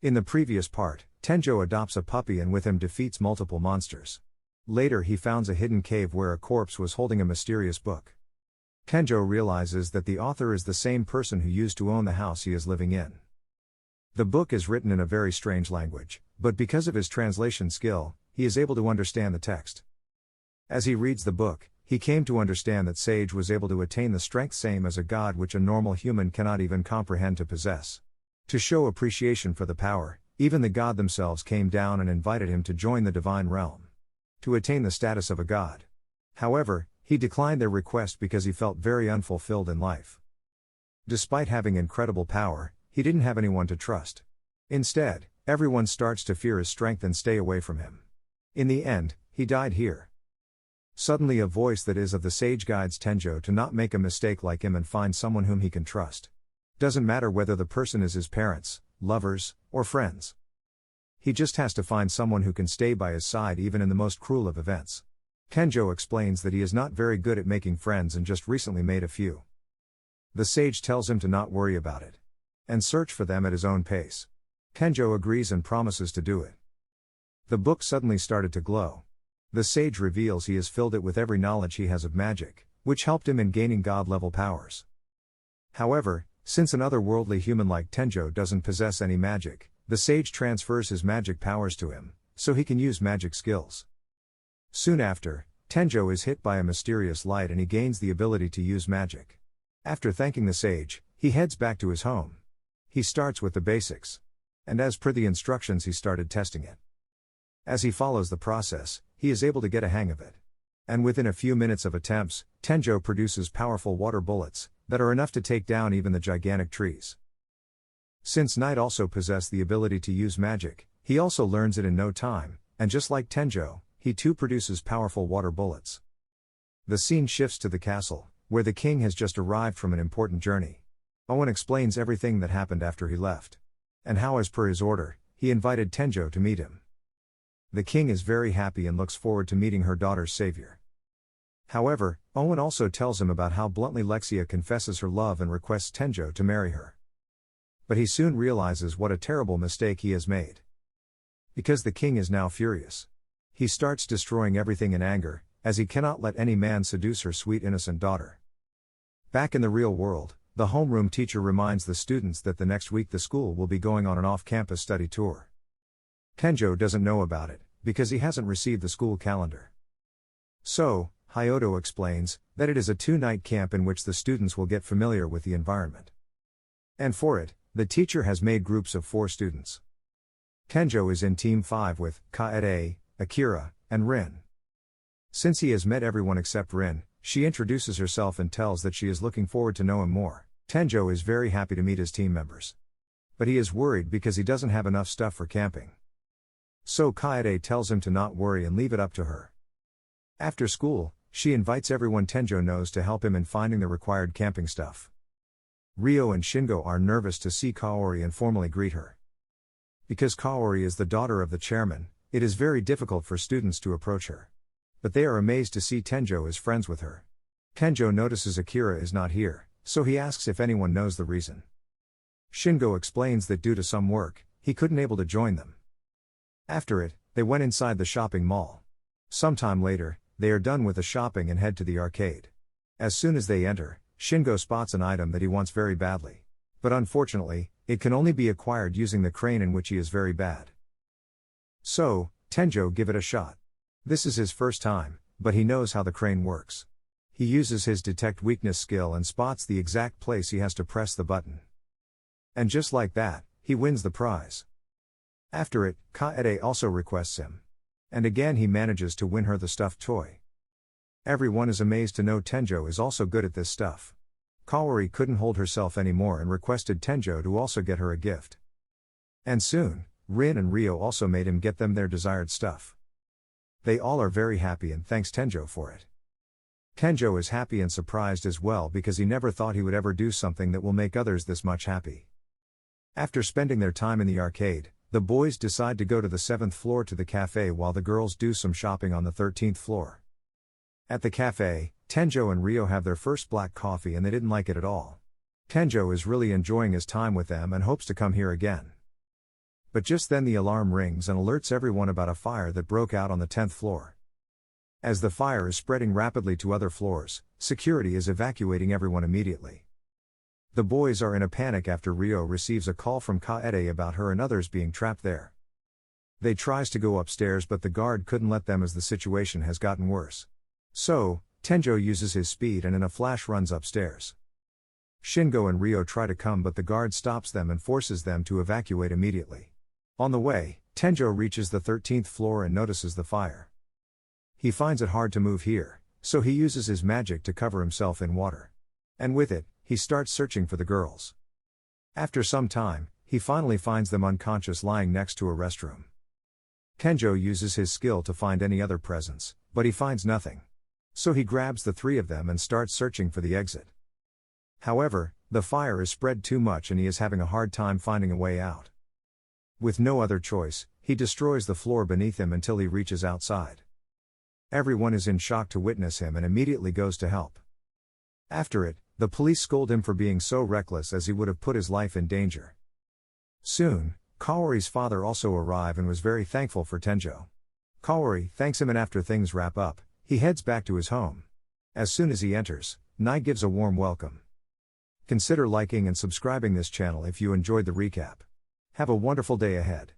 In the previous part, Tenjo adopts a puppy and with him defeats multiple monsters. Later he founds a hidden cave where a corpse was holding a mysterious book. Tenjo realizes that the author is the same person who used to own the house he is living in. The book is written in a very strange language, but because of his translation skill, he is able to understand the text. As he reads the book, he came to understand that Sage was able to attain the strength same as a god which a normal human cannot even comprehend to possess. To show appreciation for the power, even the god themselves came down and invited him to join the divine realm, to attain the status of a god. However, he declined their request because he felt very unfulfilled in life. Despite having incredible power, he didn't have anyone to trust. Instead, everyone starts to fear his strength and stay away from him. In the end, he died here. Suddenly a voice that is of the sage guides Tenjo to not make a mistake like him and find someone whom he can trust. Doesn't matter whether the person is his parents, lovers, or friends. He just has to find someone who can stay by his side even in the most cruel of events. Tenjo explains that he is not very good at making friends and just recently made a few. The sage tells him to not worry about it, and search for them at his own pace. Tenjo agrees and promises to do it. The book suddenly started to glow. The sage reveals he has filled it with every knowledge he has of magic, which helped him in gaining god-level powers. However, since an otherworldly human like Tenjo doesn't possess any magic, the sage transfers his magic powers to him, so he can use magic skills. Soon after, Tenjo is hit by a mysterious light and he gains the ability to use magic. After thanking the sage, he heads back to his home. He starts with the basics. And as per the instructions he started testing it. As he follows the process, he is able to get a hang of it. And within a few minutes of attempts, Tenjo produces powerful water bullets, that are enough to take down even the gigantic trees. Since Knight also possessed the ability to use magic, he also learns it in no time, and just like Tenjo, he too produces powerful water bullets. The scene shifts to the castle, where the king has just arrived from an important journey. Owen explains everything that happened after he left. And how as per his order, he invited Tenjo to meet him. The king is very happy and looks forward to meeting her daughter's savior. However, Owen also tells him about how bluntly Lexia confesses her love and requests Tenjo to marry her. But he soon realizes what a terrible mistake he has made. Because the king is now furious. He starts destroying everything in anger, as he cannot let any man seduce her sweet innocent daughter. Back in the real world, the homeroom teacher reminds the students that the next week the school will be going on an off-campus study tour. Tenjo doesn't know about it, because he hasn't received the school calendar. So, Hyoto explains that it is a 2-night camp in which the students will get familiar with the environment. And for it, the teacher has made groups of 4 students. Tenjo is in Team 5 with Kaede, Akira, and Rin. Since he has met everyone except Rin, she introduces herself and tells that she is looking forward to know him more. Tenjo is very happy to meet his team members. But he is worried because he doesn't have enough stuff for camping. So Kaede tells him to not worry and leave it up to her. After school, she invites everyone Tenjo knows to help him in finding the required camping stuff. Ryo and Shingo are nervous to see Kaori and formally greet her. Because Kaori is the daughter of the chairman, it is very difficult for students to approach her. But they are amazed to see Tenjo is friends with her. Tenjo notices Akira is not here, so he asks if anyone knows the reason. Shingo explains that due to some work, he couldn't able to join them. After it, they went inside the shopping mall. Sometime later, they are done with the shopping and head to the arcade. As soon as they enter, Shingo spots an item that he wants very badly. But unfortunately, it can only be acquired using the crane in which he is very bad. So, Tenjo give it a shot. This is his first time, but he knows how the crane works. He uses his detect weakness skill and spots the exact place he has to press the button. And just like that, he wins the prize. After it, Kaede also requests him. And again he manages to win her the stuffed toy. Everyone is amazed to know Tenjo is also good at this stuff. Kaori couldn't hold herself anymore and requested Tenjo to also get her a gift. And soon, Rin and Ryo also made him get them their desired stuff. They all are very happy and thanks Tenjo for it. Tenjo is happy and surprised as well because he never thought he would ever do something that will make others this much happy. After spending their time in the arcade, the boys decide to go to the 7th floor to the cafe while the girls do some shopping on the 13th floor. At the cafe, Tenjo and Ryo have their first black coffee and they didn't like it at all. Tenjo is really enjoying his time with them and hopes to come here again. But just then the alarm rings and alerts everyone about a fire that broke out on the 10th floor. As the fire is spreading rapidly to other floors, security is evacuating everyone immediately. The boys are in a panic after Ryo receives a call from Kaede about her and others being trapped there. They tries to go upstairs but the guard couldn't let them as the situation has gotten worse. So, Tenjo uses his speed and in a flash runs upstairs. Shingo and Ryo try to come but the guard stops them and forces them to evacuate immediately. On the way, Tenjo reaches the 13th floor and notices the fire. He finds it hard to move here, so he uses his magic to cover himself in water. And with it, he starts searching for the girls. After some time, he finally finds them unconscious lying next to a restroom. Tenjo uses his skill to find any other presence, but he finds nothing. So he grabs the three of them and starts searching for the exit. However, the fire is spread too much and he is having a hard time finding a way out. With no other choice, he destroys the floor beneath him until he reaches outside. Everyone is in shock to witness him and immediately goes to help. After it, the police scold him for being so reckless as he would have put his life in danger. Soon, Kaori's father also arrived and was very thankful for Tenjo. Kaori thanks him and after things wrap up, he heads back to his home. As soon as he enters, Nai gives a warm welcome. Consider liking and subscribing this channel if you enjoyed the recap. Have a wonderful day ahead.